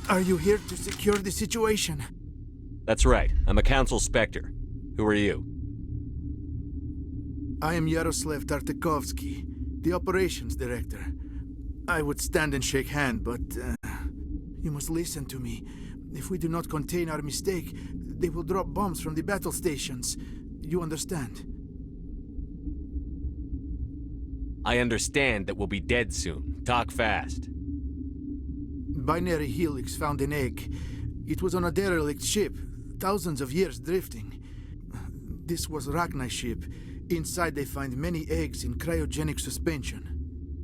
Are you here to secure the situation? That's right. I'm a council specter. Who are you? I am Yaroslav Tartakovsky, the operations director. I would stand and shake hand, but you must listen to me. If we do not contain our mistake, they will drop bombs from the battle stations. You understand? I understand that we'll be dead soon. Talk fast. Binary Helix found an egg. It was on a derelict ship, thousands of years drifting. This was Rachni's ship. Inside they find many eggs in cryogenic suspension.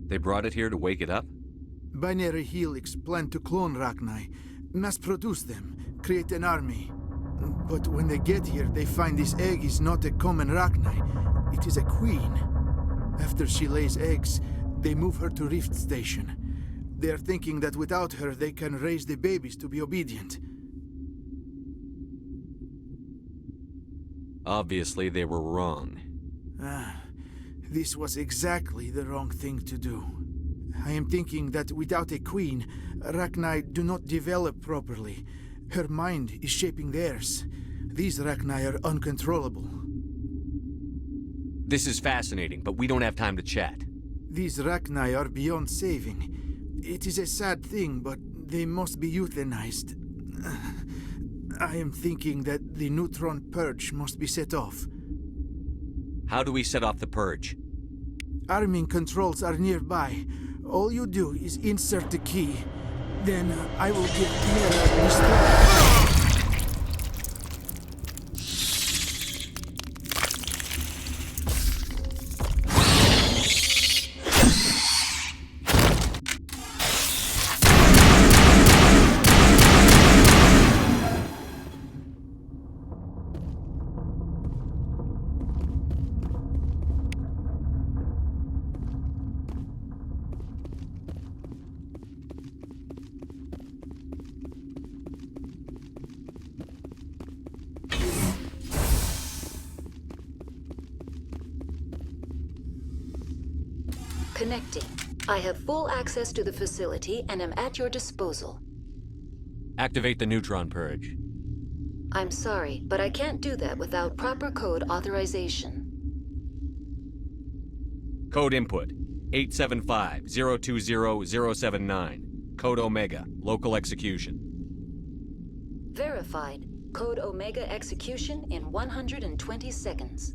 They brought it here to wake it up? Binary Helix planned to clone Rachni, mass-produce them, create an army. But when they get here, they find this egg is not a common Rachni. It is a queen. After she lays eggs, they move her to Rift Station. They are thinking that without her, they can raise the babies to be obedient. Obviously, they were wrong. This was exactly the wrong thing to do. I am thinking that without a queen, Rachni do not develop properly. Her mind is shaping theirs. These Rachni are uncontrollable. This is fascinating, but we don't have time to chat. These Rachni are beyond saving. It is a sad thing, but they must be euthanized. I am thinking that the neutron purge must be set off. How do we set off the purge? Arming controls are nearby. All you do is insert the key. Then I will give Eara the strength. Connecting. I have full access to the facility and am at your disposal. Activate the neutron purge. I'm sorry, but I can't do that without proper code authorization. Code input 875-020-079. Code Omega. Local execution. Verified. Code Omega execution in 120 seconds.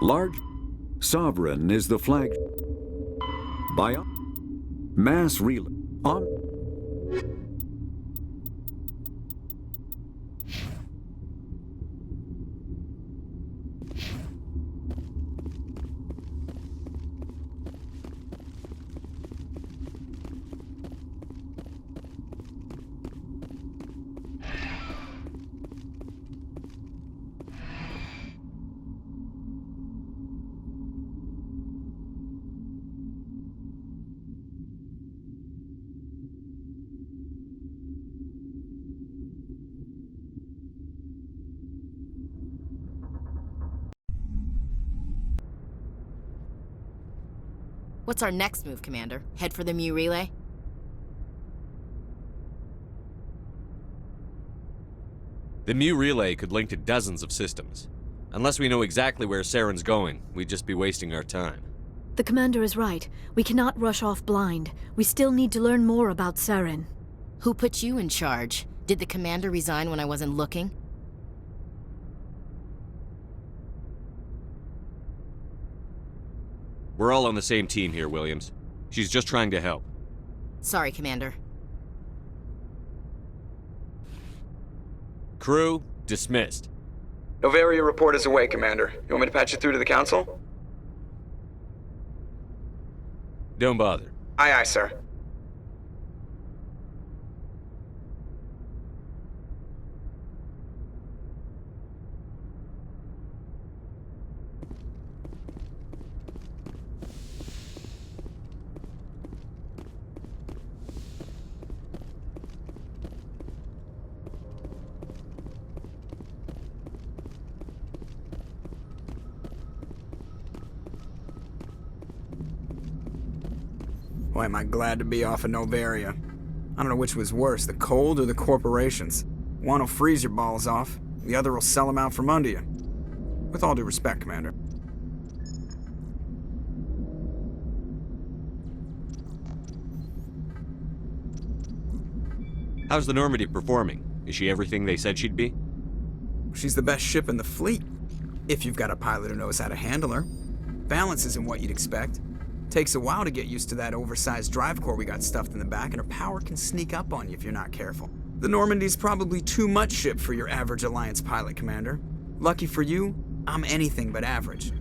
Large Sovereign is the flag. Mass relay. On. What's our next move, Commander? Head for the Mu relay? The Mu relay could link to dozens of systems. Unless we know exactly where Saren's going, we'd just be wasting our time. The Commander is right. We cannot rush off blind. We still need to learn more about Saren. Who put you in charge? Did the Commander resign when I wasn't looking? We're all on the same team here, Williams. She's just trying to help. Sorry, Commander. Crew, dismissed. Novaria report is away, Commander. You want me to patch you through to the Council? Don't bother. Aye, aye, sir. Boy, am I glad to be off of Novaria. I don't know which was worse, the cold or the corporations. One will freeze your balls off, the other will sell them out from under you. With all due respect, Commander. How's the Normandy performing? Is she everything they said she'd be? She's the best ship in the fleet. If you've got a pilot who knows how to handle her. Balance isn't what you'd expect. Takes a while to get used to that oversized drive core we got stuffed in the back, and her power can sneak up on you if you're not careful. The Normandy's probably too much ship for your average Alliance pilot, Commander. Lucky for you, I'm anything but average.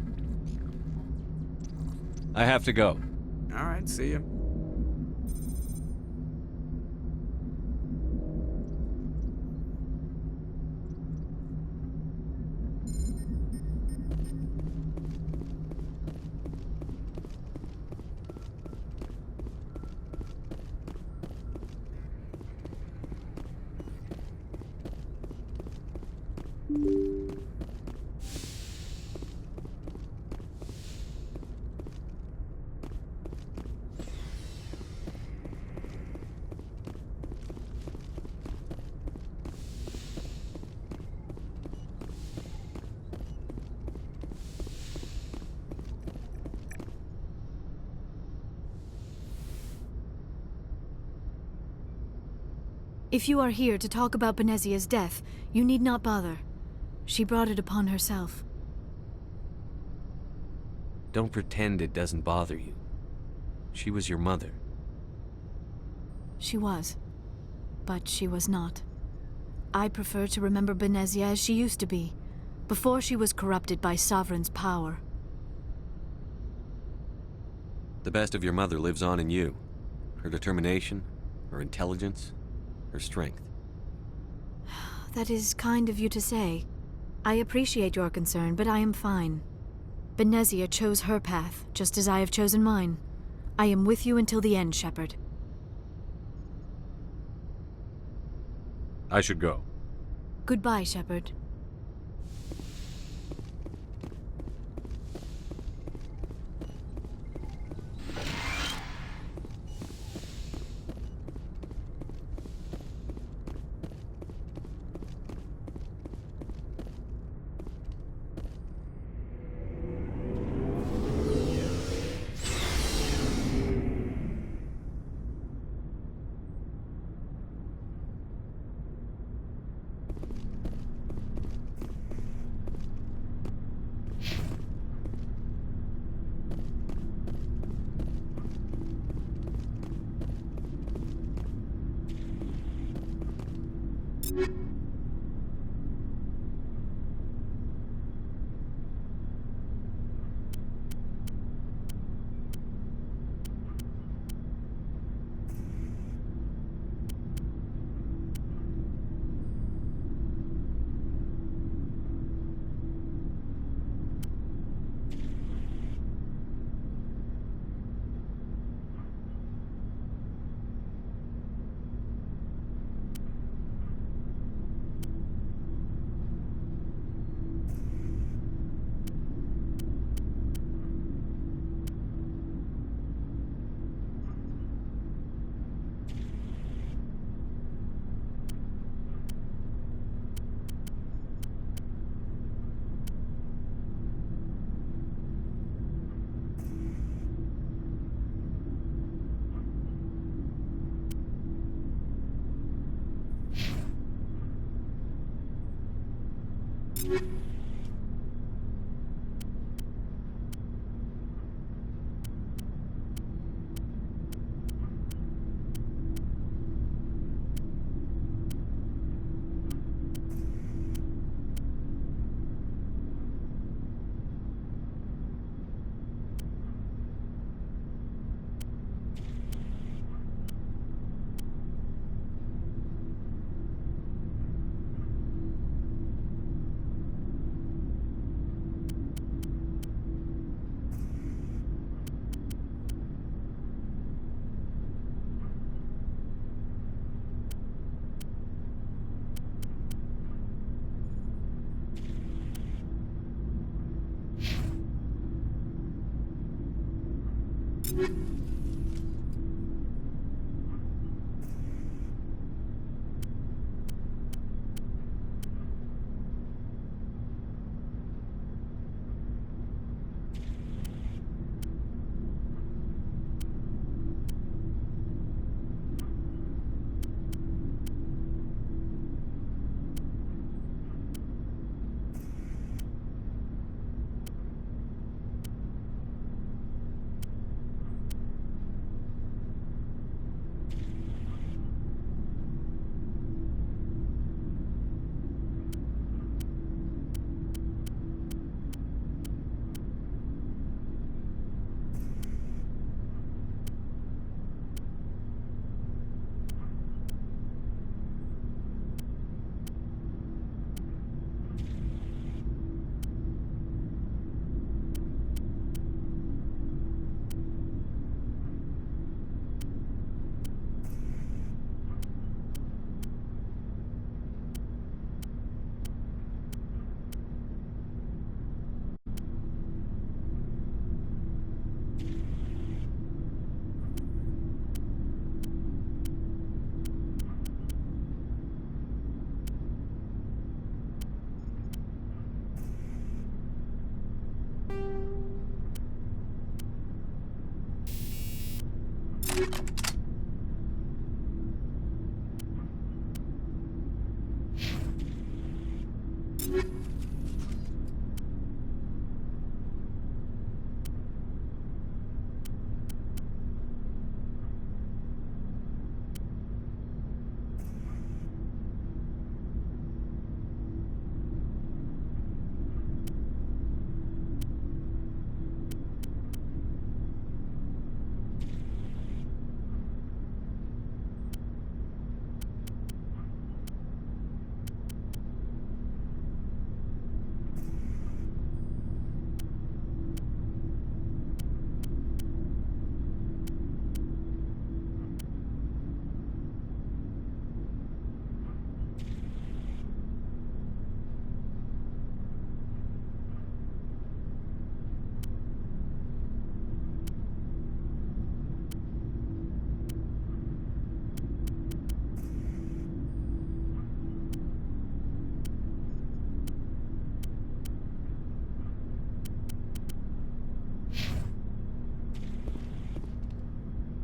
I have to go. All right, see ya. If you are here to talk about Benezia's death, you need not bother. She brought it upon herself. Don't pretend it doesn't bother you. She was your mother. She was. But she was not. I prefer to remember Benezia as she used to be, before she was corrupted by Sovereign's power. The best of your mother lives on in you. Her determination, her intelligence, her strength. That is kind of you to say. I appreciate your concern, but I am fine. Benezia chose her path, just as I have chosen mine. I am with you until the end, Shepard. I should go. Goodbye, Shepard.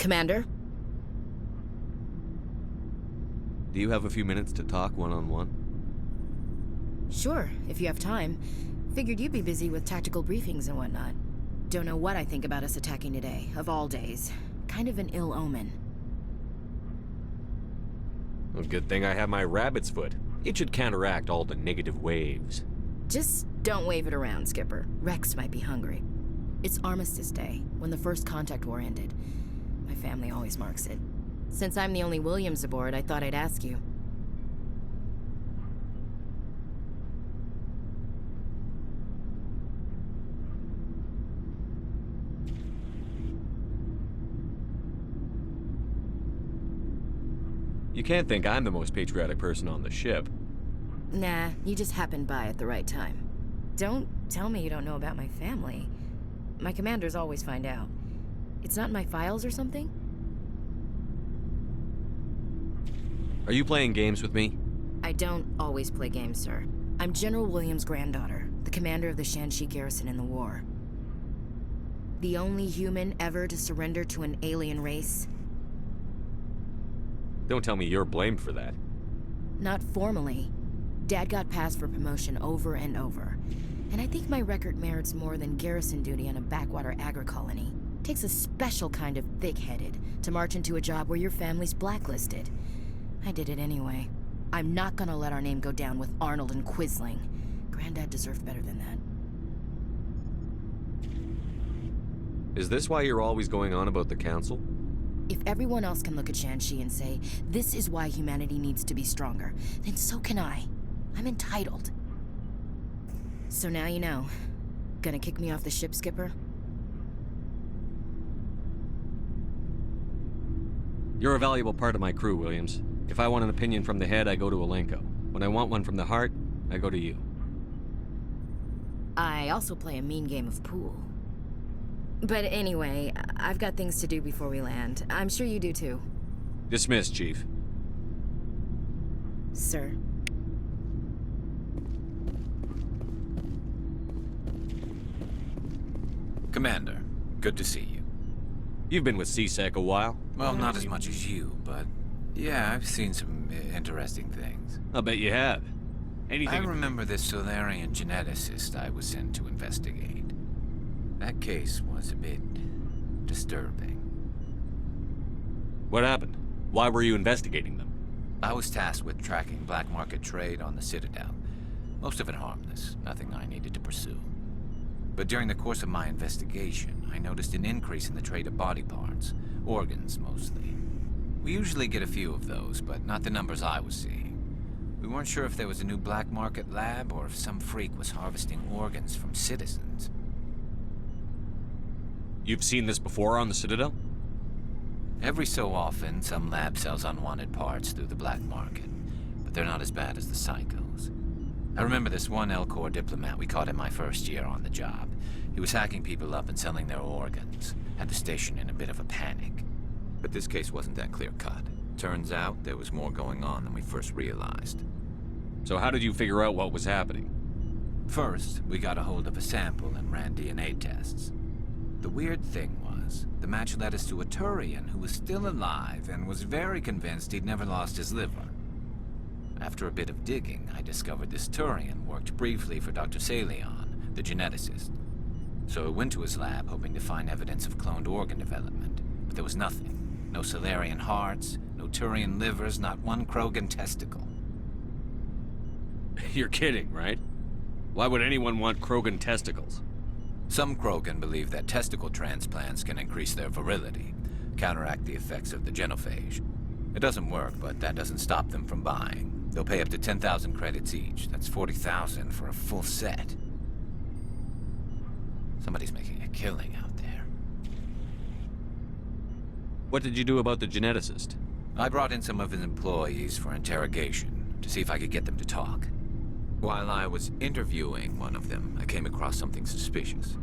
Commander? Do you have a few minutes to talk one-on-one? Sure, if you have time. Figured you'd be busy with tactical briefings and whatnot. Don't know what I think about us attacking today, of all days. Kind of an ill omen. Well, good thing I have my rabbit's foot. It should counteract all the negative waves. Just don't wave it around, Skipper. Rex might be hungry. It's Armistice Day, when the first contact war ended. My family always marks it. Since I'm the only Williams aboard, I thought I'd ask you. You can't think I'm the most patriotic person on the ship. Nah, you just happened by at the right time. Don't tell me you don't know about my family. My commanders always find out. It's not in my files or something? Are you playing games with me? I don't always play games, sir. I'm General Williams' granddaughter, the commander of the Shanxi garrison in the war. The only human ever to surrender to an alien race. Don't tell me you're blamed for that. Not formally. Dad got passed for promotion over and over. And I think my record merits more than garrison duty on a backwater agri-colony. Takes a special kind of thick-headed to march into a job where your family's blacklisted. I did it anyway. I'm not gonna let our name go down with Arnold and Quisling. Granddad deserved better than that. Is this why you're always going on about the Council? If everyone else can look at Shanxi and say, this is why humanity needs to be stronger, then so can I. I'm entitled. So now you know. Gonna kick me off the ship, Skipper? You're a valuable part of my crew, Williams. If I want an opinion from the head, I go to Alenko. When I want one from the heart, I go to you. I also play a mean game of pool. But anyway, I've got things to do before we land. I'm sure you do too. Dismissed, Chief. Sir. Commander, good to see you. You've been with CSEC a while. Well, not as much as you, but yeah, I've seen some interesting things. I'll bet you have. Anything... I remember this Solarian geneticist I was sent to investigate. That case was a bit disturbing. What happened? Why were you investigating them? I was tasked with tracking black market trade on the Citadel. Most of it harmless, nothing I needed to pursue. But during the course of my investigation, I noticed an increase in the trade of body parts, organs mostly. We usually get a few of those, but not the numbers I was seeing. We weren't sure if there was a new black market lab or if some freak was harvesting organs from citizens. You've seen this before on the Citadel? Every so often, some lab sells unwanted parts through the black market, but they're not as bad as the psychos. I remember this one L-Corps diplomat we caught in my first year on the job. He was hacking people up and selling their organs. Had the station in a bit of a panic. But this case wasn't that clear-cut. Turns out there was more going on than we first realized. So how did you figure out what was happening? First, we got a hold of a sample and ran DNA tests. The weird thing was. The match led us to a Turian who was still alive and was very convinced he'd never lost his liver. After a bit of digging, I discovered this Turian worked briefly for Dr. Salion, the geneticist. So I went to his lab hoping to find evidence of cloned organ development, but there was nothing. No Salarian hearts, no Turian livers, not one Krogan testicle. You're kidding, right? Why would anyone want Krogan testicles? Some Krogan believe that testicle transplants can increase their virility, counteract the effects of the genophage. It doesn't work, but that doesn't stop them from buying. They'll pay up to 10,000 credits each. That's 40,000 for a full set. Somebody's making a killing out there. What did you do about the geneticist? I brought in some of his employees for interrogation, to see if I could get them to talk. While I was interviewing one of them, I came across something suspicious.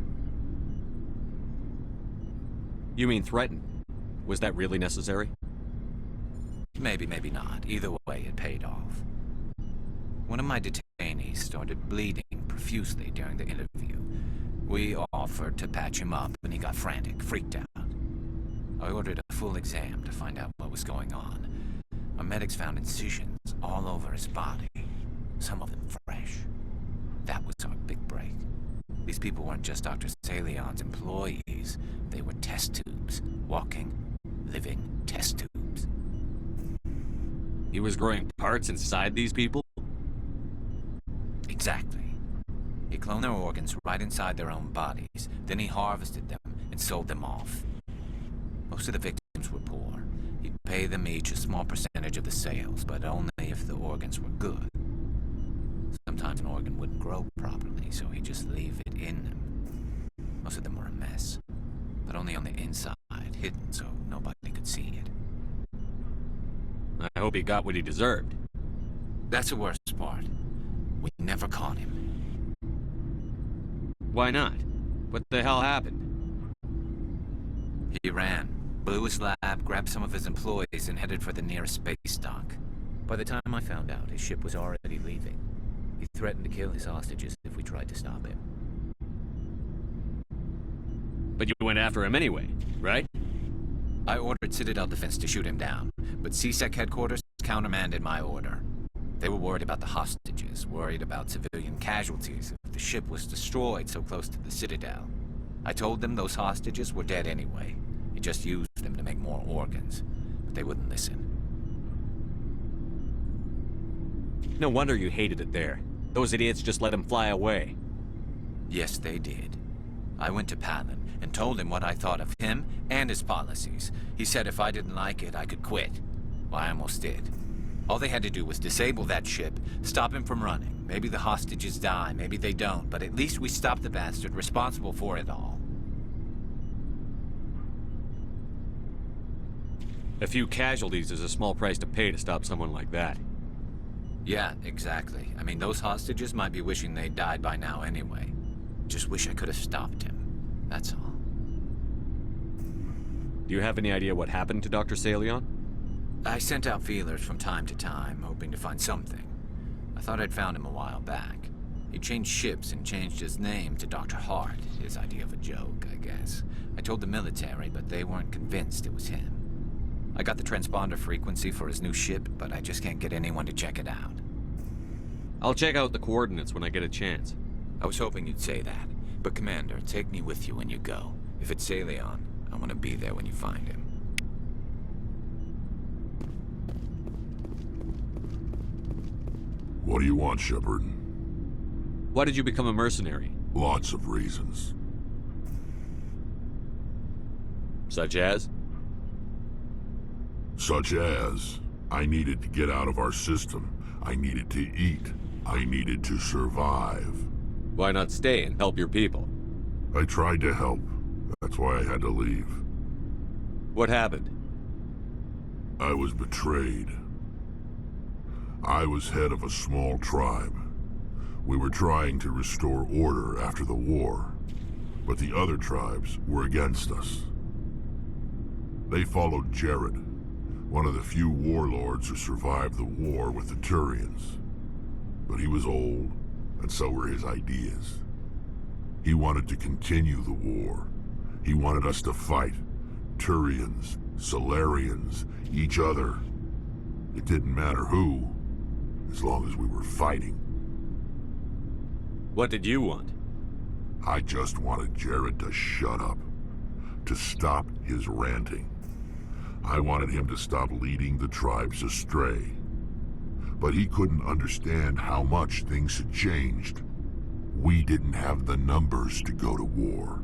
You mean threatened? Was that really necessary? Maybe, maybe not. Either way, it paid off. One of my detainees started bleeding profusely during the interview. We offered to patch him up, and he got frantic, freaked out. I ordered a full exam to find out what was going on. Our medics found incisions all over his body, some of them fresh. That was our big break. These people weren't just Dr. Salion's employees. They were test tubes. Walking, living test tubes. He was growing parts inside these people? Exactly. He cloned their organs right inside their own bodies. Then he harvested them and sold them off. Most of the victims were poor. He'd pay them each a small percentage of the sales, but only if the organs were good. Sometimes an organ wouldn't grow properly, so he'd just leave it in them. Most of them were a mess, but only on the inside, hidden so nobody could see it. I hope he got what he deserved. That's the worst part. We never caught him. Why not? What the hell happened? He ran, blew his lab, grabbed some of his employees, and headed for the nearest space dock. By the time I found out, his ship was already leaving. He threatened to kill his hostages if we tried to stop him. But you went after him anyway, right? I ordered Citadel Defense to shoot him down, but CSEC headquarters countermanded my order. They were worried about the hostages, worried about civilian casualties if the ship was destroyed so close to the Citadel. I told them those hostages were dead anyway. He just used them to make more organs, but they wouldn't listen. No wonder you hated it there. Those idiots just let him fly away. Yes, they did. I went to Palin and told him what I thought of him and his policies. He said if I didn't like it, I could quit. Well, I almost did. All they had to do was disable that ship, stop him from running. Maybe the hostages die, maybe they don't, but at least we stopped the bastard responsible for it all. A few casualties is a small price to pay to stop someone like that. Yeah, exactly. I mean, those hostages might be wishing they'd died by now anyway. Just wish I could have stopped him. That's all. Do you have any idea what happened to Dr. Salion? I sent out feelers from time to time, hoping to find something. I thought I'd found him a while back. He changed ships and changed his name to Dr. Hart, his idea of a joke, I guess. I told the military, but they weren't convinced it was him. I got the transponder frequency for his new ship, but I just can't get anyone to check it out. I'll check out the coordinates when I get a chance. I was hoping you'd say that. But Commander, take me with you when you go. If it's Salion, I want to be there when you find him. What do you want, Shepard? Why did you become a mercenary? Lots of reasons. Such as? Such as, I needed to get out of our system. I needed to eat. I needed to survive. Why not stay and help your people? I tried to help. That's why I had to leave. What happened? I was betrayed. I was head of a small tribe. We were trying to restore order after the war, but the other tribes were against us. They followed Jared, one of the few warlords who survived the war with the Turians. But he was old, and so were his ideas. He wanted to continue the war. He wanted us to fight. Turians, Solarians, each other. It didn't matter who, as long as we were fighting. What did you want? I just wanted Jared to shut up, to stop his ranting. I wanted him to stop leading the tribes astray. But he couldn't understand how much things had changed. We didn't have the numbers to go to war.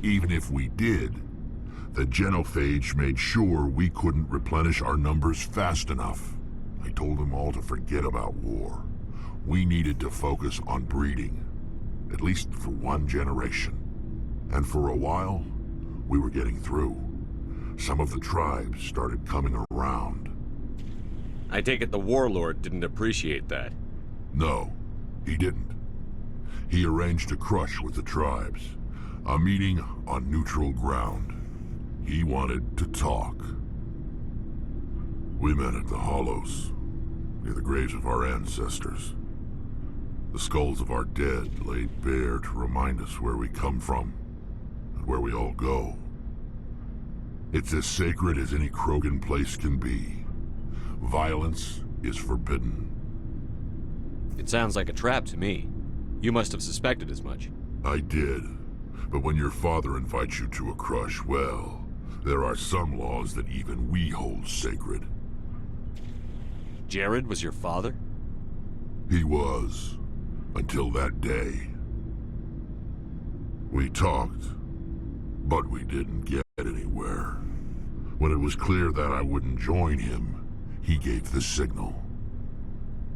Even if we did, the genophage made sure we couldn't replenish our numbers fast enough. I told them all to forget about war. We needed to focus on breeding, at least for one generation. And for a while, we were getting through. Some of the tribes started coming around. I take it the warlord didn't appreciate that. No, he didn't. He arranged a crush with the tribes, a meeting on neutral ground. He wanted to talk. We met at the Hollows, near the graves of our ancestors. The skulls of our dead laid bare to remind us where we come from, and where we all go. It's as sacred as any Krogan place can be. Violence is forbidden. It sounds like a trap to me. You must have suspected as much. I did. But when your father invites you to a crush, well, there are some laws that even we hold sacred. Jared was your father? He was. Until that day. We talked, but we didn't get anywhere. When it was clear that I wouldn't join him, he gave the signal.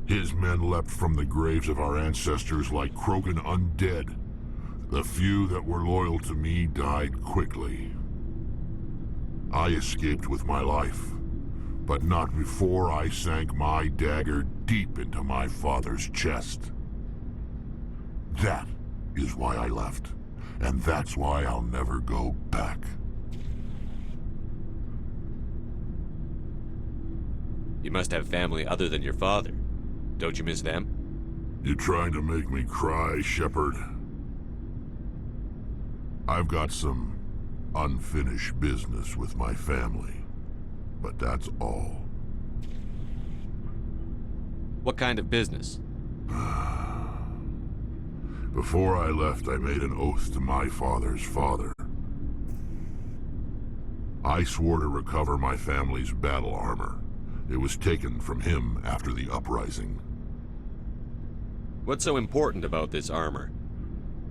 His men leapt from the graves of our ancestors like Krogan undead. The few that were loyal to me died quickly. I escaped with my life, but not before I sank my dagger deep into my father's chest. That is why I left, and that's why I'll never go back. You must have family other than your father. Don't you miss them? You trying to make me cry, Shepard? I've got some unfinished business with my family, but that's all. What kind of business? Before I left, I made an oath to my father's father. I swore to recover my family's battle armor. It was taken from him after the uprising. What's so important about this armor?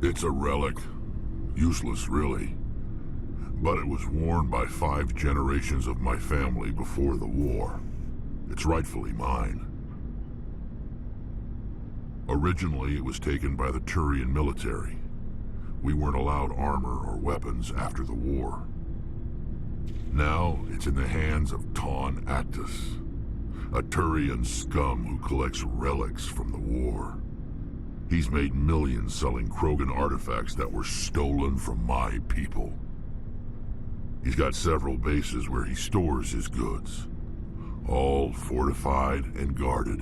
It's a relic. Useless, really. But it was worn by 5 generations of my family before the war. It's rightfully mine. Originally, it was taken by the Turian military. We weren't allowed armor or weapons after the war. Now, it's in the hands of Taun Actus, a Turian scum who collects relics from the war. He's made millions selling Krogan artifacts that were stolen from my people. He's got several bases where he stores his goods, all fortified and guarded.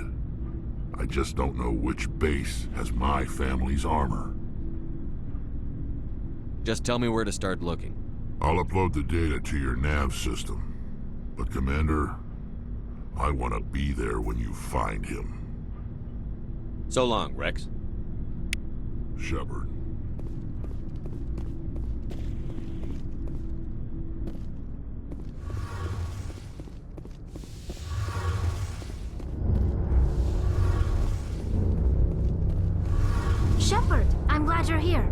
I just don't know which base has my family's armor. Just tell me where to start looking. I'll upload the data to your nav system. But Commander, I want to be there when you find him. So long, Rex. Shepard. Shepard, I'm glad you're here.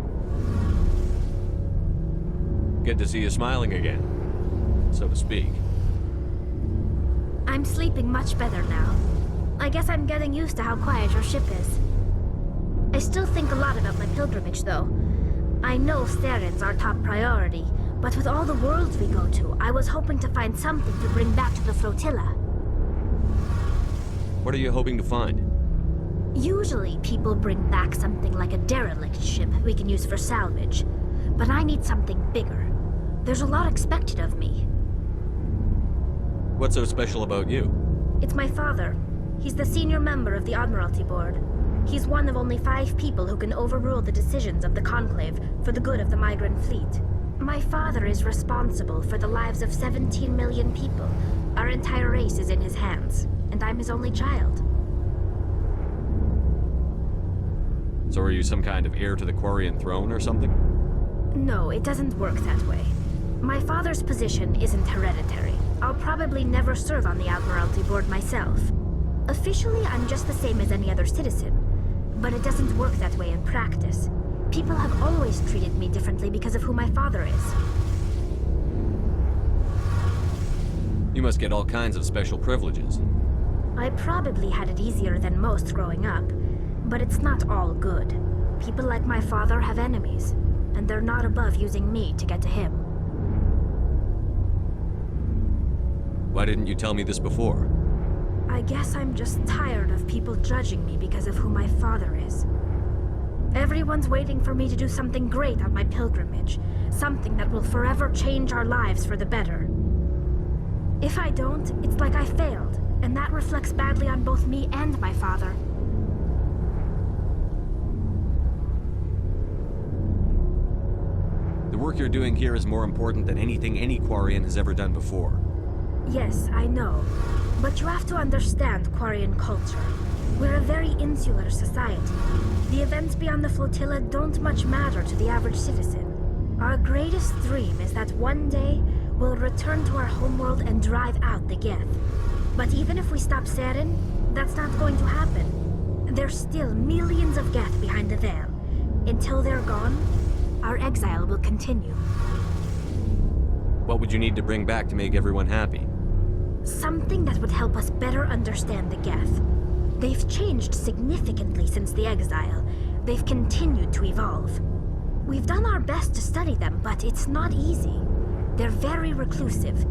Good to see you smiling again, so to speak. I'm sleeping much better now. I guess I'm getting used to how quiet your ship is. I still think a lot about my pilgrimage, though. I know Saren's our top priority, but with all the worlds we go to, I was hoping to find something to bring back to the flotilla. What are you hoping to find? Usually, people bring back something like a derelict ship we can use for salvage. But I need something bigger. There's a lot expected of me. What's so special about you? It's my father. He's the senior member of the Admiralty Board. He's one of only 5 people who can overrule the decisions of the Conclave for the good of the migrant fleet. My father is responsible for the lives of 17 million people. Our entire race is in his hands, and I'm his only child. So are you some kind of heir to the Quarian throne or something? No, it doesn't work that way. My father's position isn't hereditary. I'll probably never serve on the Admiralty Board myself. Officially, I'm just the same as any other citizen. But it doesn't work that way in practice. People have always treated me differently because of who my father is. You must get all kinds of special privileges. I probably had it easier than most growing up, but it's not all good. People like my father have enemies, and they're not above using me to get to him. Why didn't you tell me this before? I guess I'm just tired of people judging me because of who my father is. Everyone's waiting for me to do something great on my pilgrimage, something that will forever change our lives for the better. If I don't, it's like I failed, and that reflects badly on both me and my father. The work you're doing here is more important than anything any Quarian has ever done before. Yes, I know. But you have to understand Quarian culture. We're a very insular society. The events beyond the flotilla don't much matter to the average citizen. Our greatest dream is that one day we'll return to our homeworld and drive out the Geth. But even if we stop Saren, that's not going to happen. There's still millions of Geth behind the veil. Until they're gone, our exile will continue. What would you need to bring back to make everyone happy? Something that would help us better understand the Geth. They've changed significantly since the exile. They've continued to evolve. We've done our best to study them, but it's not easy. They're very reclusive.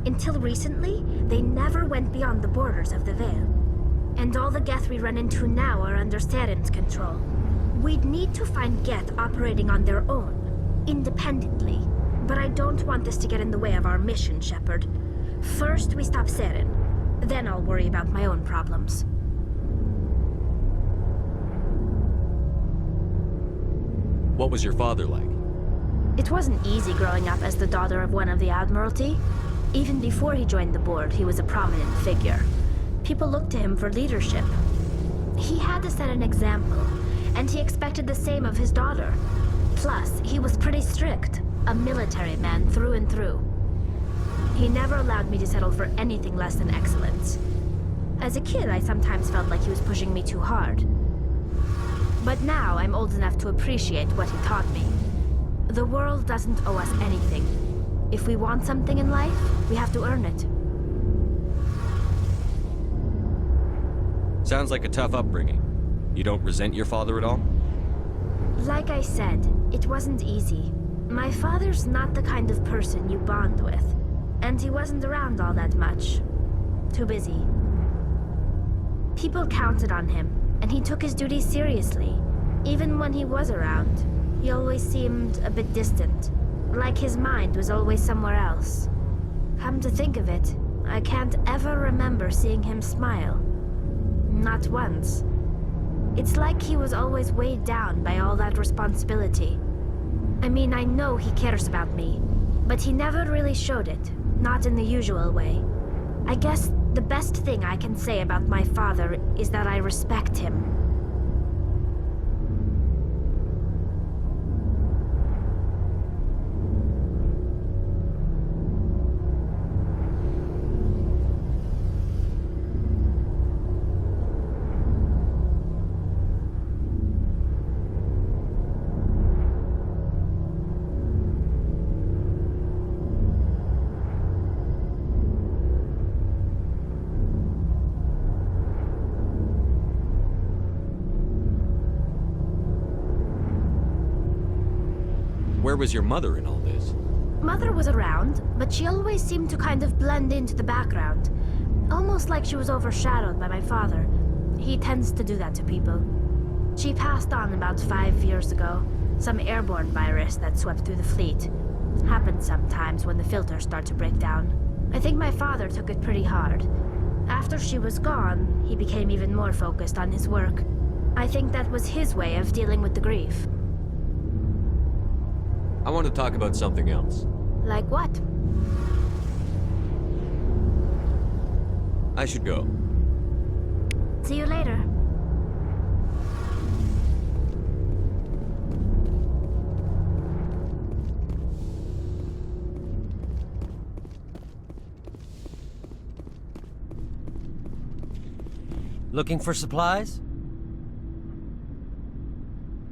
Until recently, they never went beyond the borders of the Veil. And all the Geth we run into now are under Saren's control. We'd need to find Geth operating on their own, independently. But I don't want this to get in the way of our mission, Shepard. First, we stop Saren. Then I'll worry about my own problems. What was your father like? It wasn't easy growing up as the daughter of one of the Admiralty. Even before he joined the board, he was a prominent figure. People looked to him for leadership. He had to set an example, and he expected the same of his daughter. Plus, he was pretty strict, a military man through and through. He never allowed me to settle for anything less than excellence. As a kid, I sometimes felt like he was pushing me too hard. But now I'm old enough to appreciate what he taught me. The world doesn't owe us anything. If we want something in life, we have to earn it. Sounds like a tough upbringing. You don't resent your father at all? Like I said, it wasn't easy. My father's not the kind of person you bond with. And he wasn't around all that much. Too busy. People counted on him, and he took his duties seriously. Even when he was around, he always seemed a bit distant. Like his mind was always somewhere else. Come to think of it, I can't ever remember seeing him smile. Not once. It's like he was always weighed down by all that responsibility. I mean, I know he cares about me, but he never really showed it. Not in the usual way. I guess the best thing I can say about my father is that I respect him. Where was your mother in all this? Mother was around, but she always seemed to kind of blend into the background. Almost like she was overshadowed by my father. He tends to do that to people. She passed on about 5 years ago. Some airborne virus that swept through the fleet. Happens sometimes when the filters start to break down. I think my father took it pretty hard. After she was gone, he became even more focused on his work. I think that was his way of dealing with the grief. I want to talk about something else. Like what? I should go. See you later. Looking for supplies?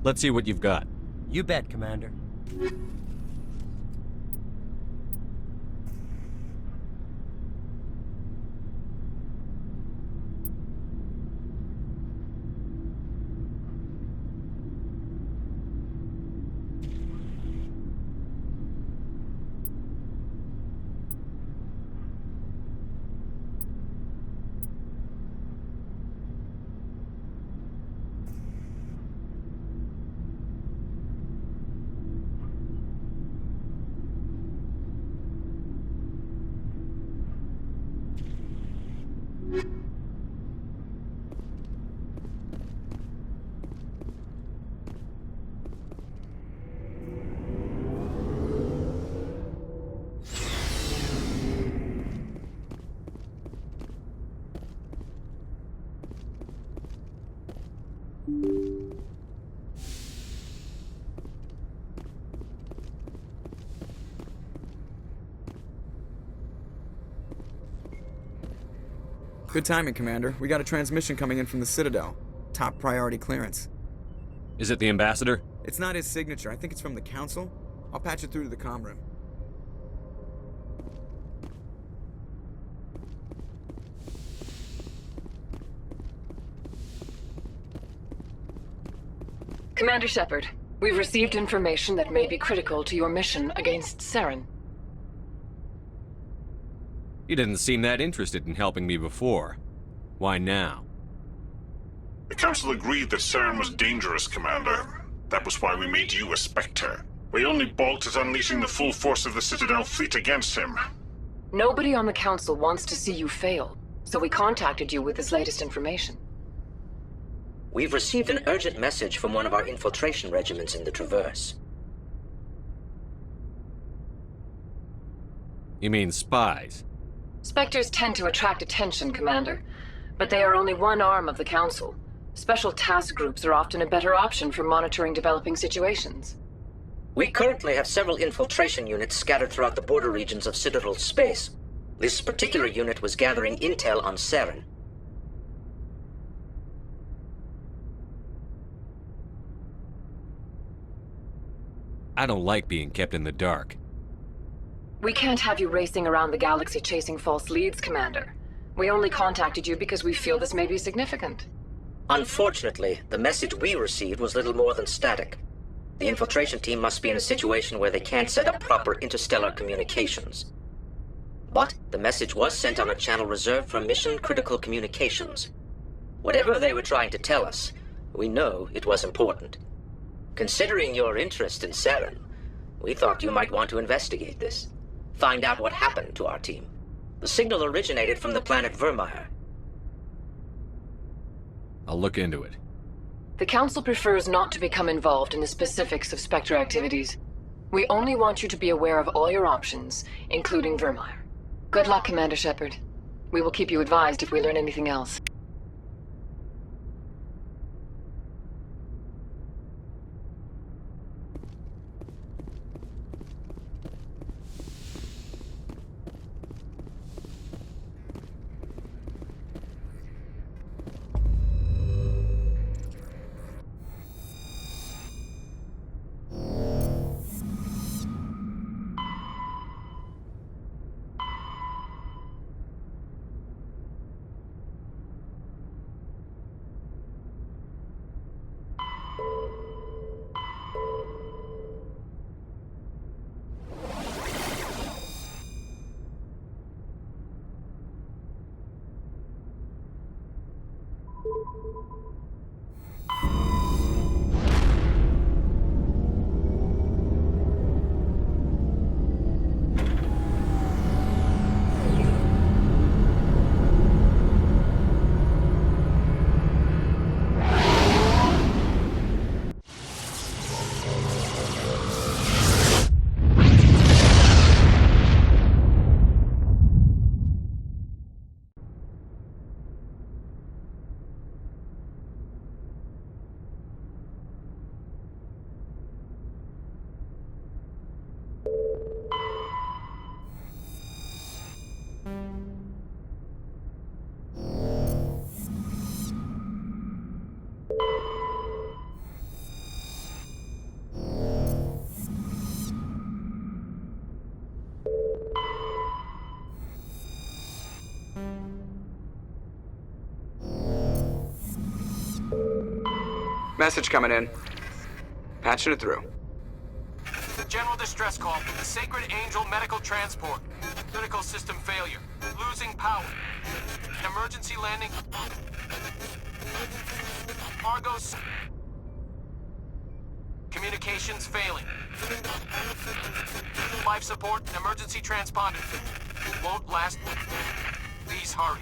Let's see what you've got. You bet, Commander. Good timing, Commander. We got a transmission coming in from the Citadel. Top priority clearance. Is it the ambassador? It's not his signature. I think it's from the Council. I'll patch it through to the comm room. Commander Shepard, we've received information that may be critical to your mission against Saren. You didn't seem that interested in helping me before. Why now? The Council agreed that Saren was dangerous, Commander. That was why we made you a Spectre. We only balked at unleashing the full force of the Citadel fleet against him. Nobody on the Council wants to see you fail, so we contacted you with this latest information. We've received an urgent message from one of our infiltration regiments in the Traverse. You mean spies? Spectres tend to attract attention, Commander, but they are only one arm of the Council. Special task groups are often a better option for monitoring developing situations. We currently have several infiltration units scattered throughout the border regions of Citadel space. This particular unit was gathering intel on Saren. I don't like being kept in the dark. We can't have you racing around the galaxy chasing false leads, Commander. We only contacted you because we feel this may be significant. Unfortunately, the message we received was little more than static. The infiltration team must be in a situation where they can't set up proper interstellar communications. But the message was sent on a channel reserved for mission-critical communications. Whatever they were trying to tell us, we know it was important. Considering your interest in Saren, we thought you might want to investigate this. Find out what happened to our team. The signal originated from the planet Vermeer. I'll look into it. The Council prefers not to become involved in the specifics of Spectre activities. We only want you to be aware of all your options, including Vermeer. Good luck, Commander Shepard. We will keep you advised if we learn anything else. Message coming in. Patching it through. General distress call. Sacred Angel medical transport. Critical system failure. Losing power. Emergency landing. Argos. Communications failing. Life support and emergency transponder. Won't last. Please hurry.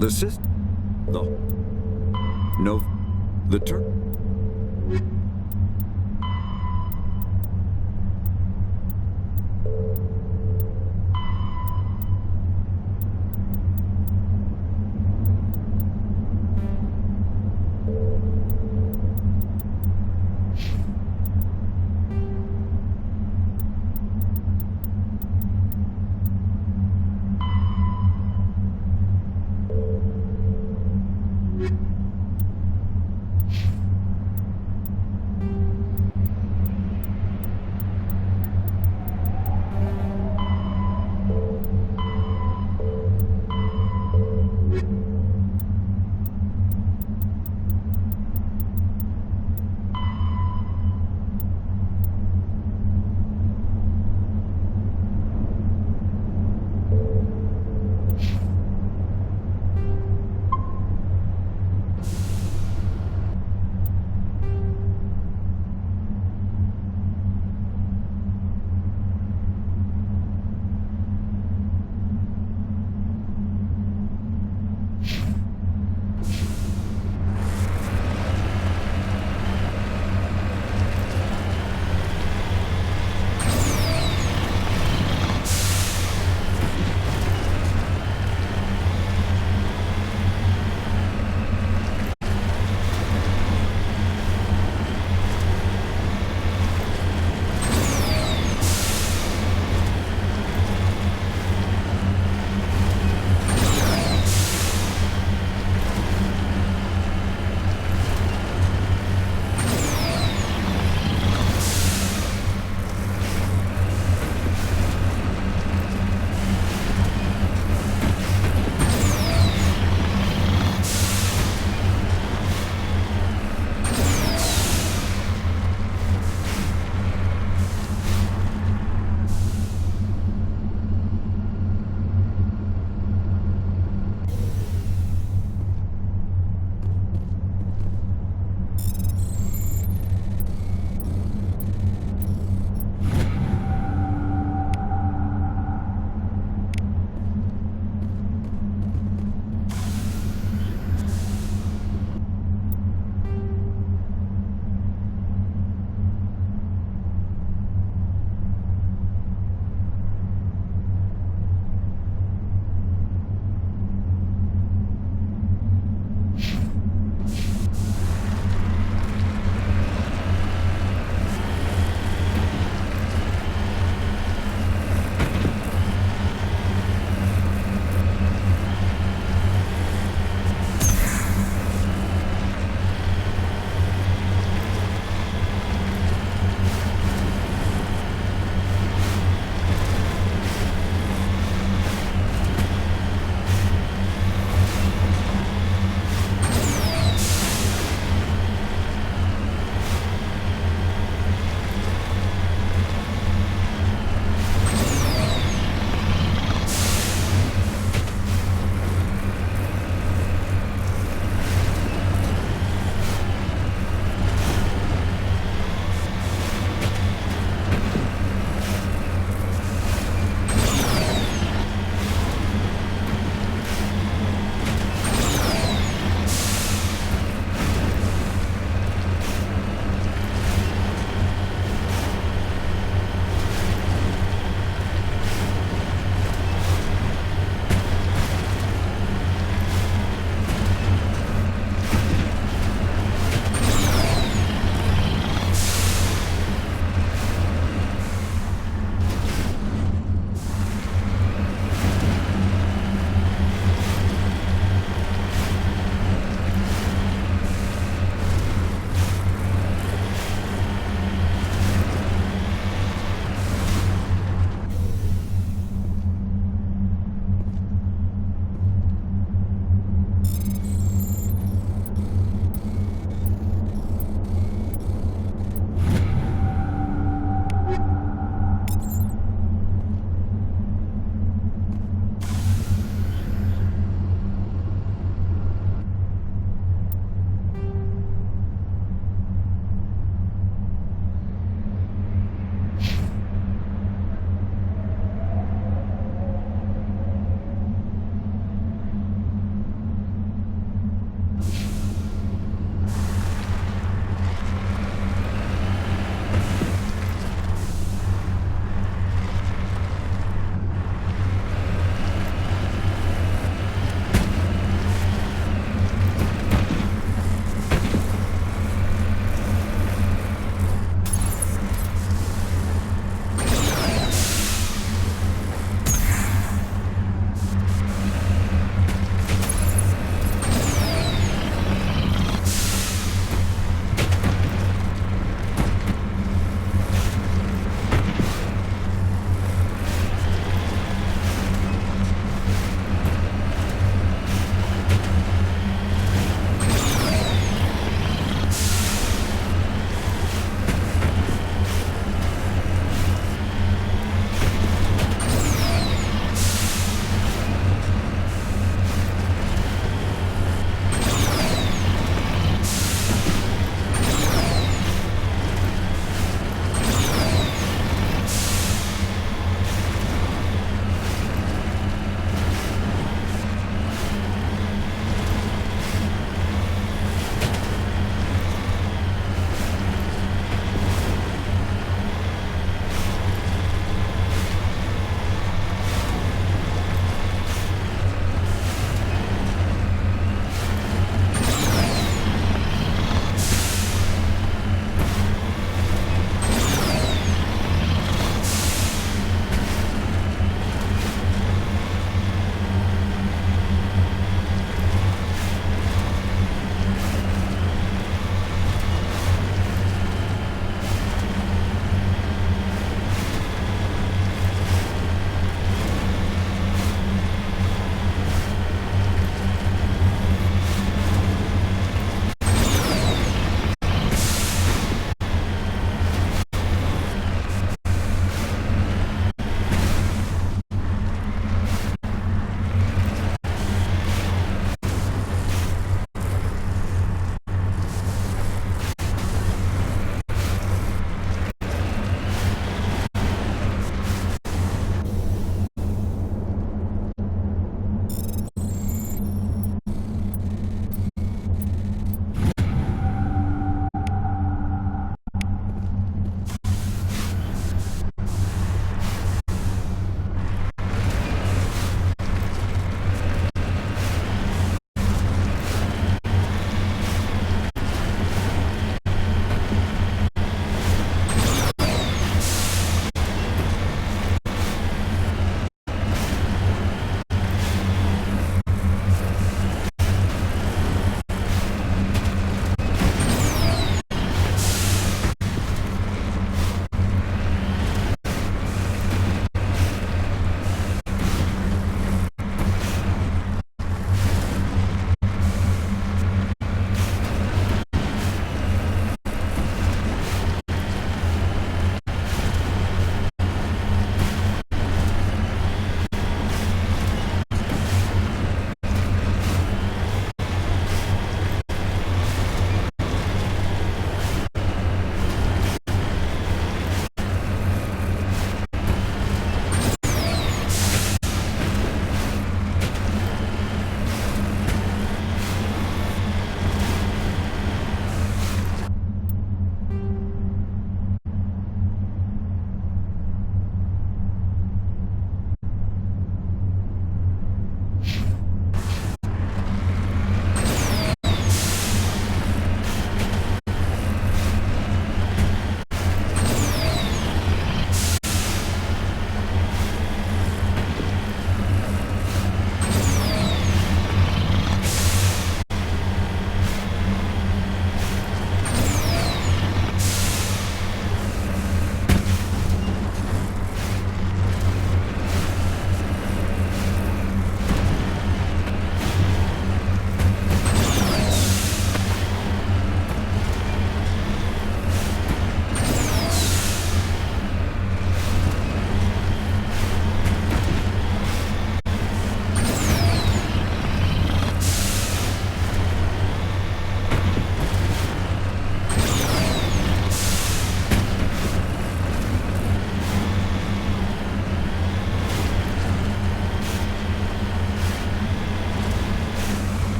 The system. No. The turn.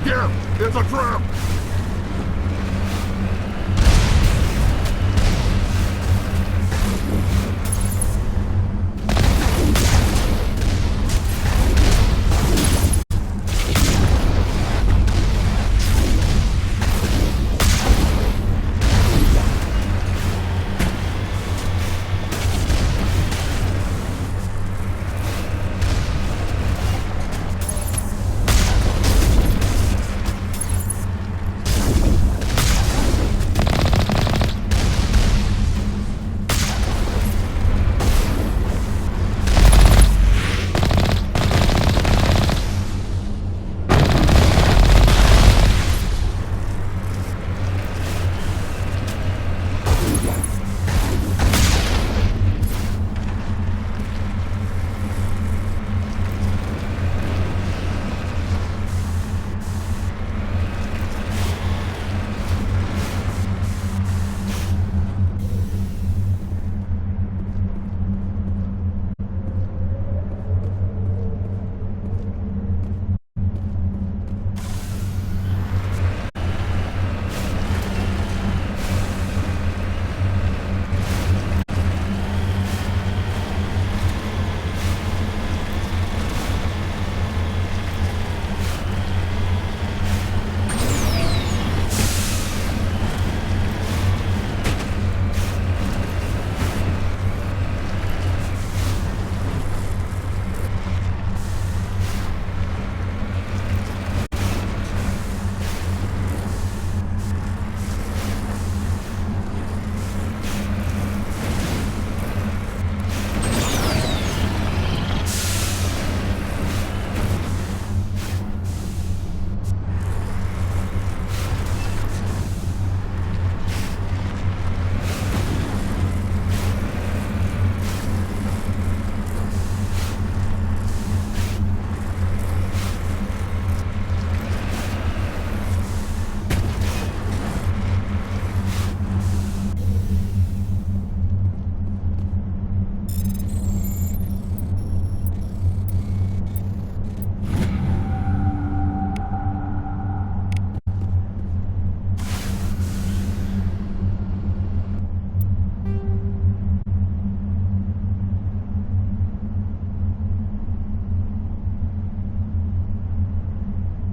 Here! It's a trap!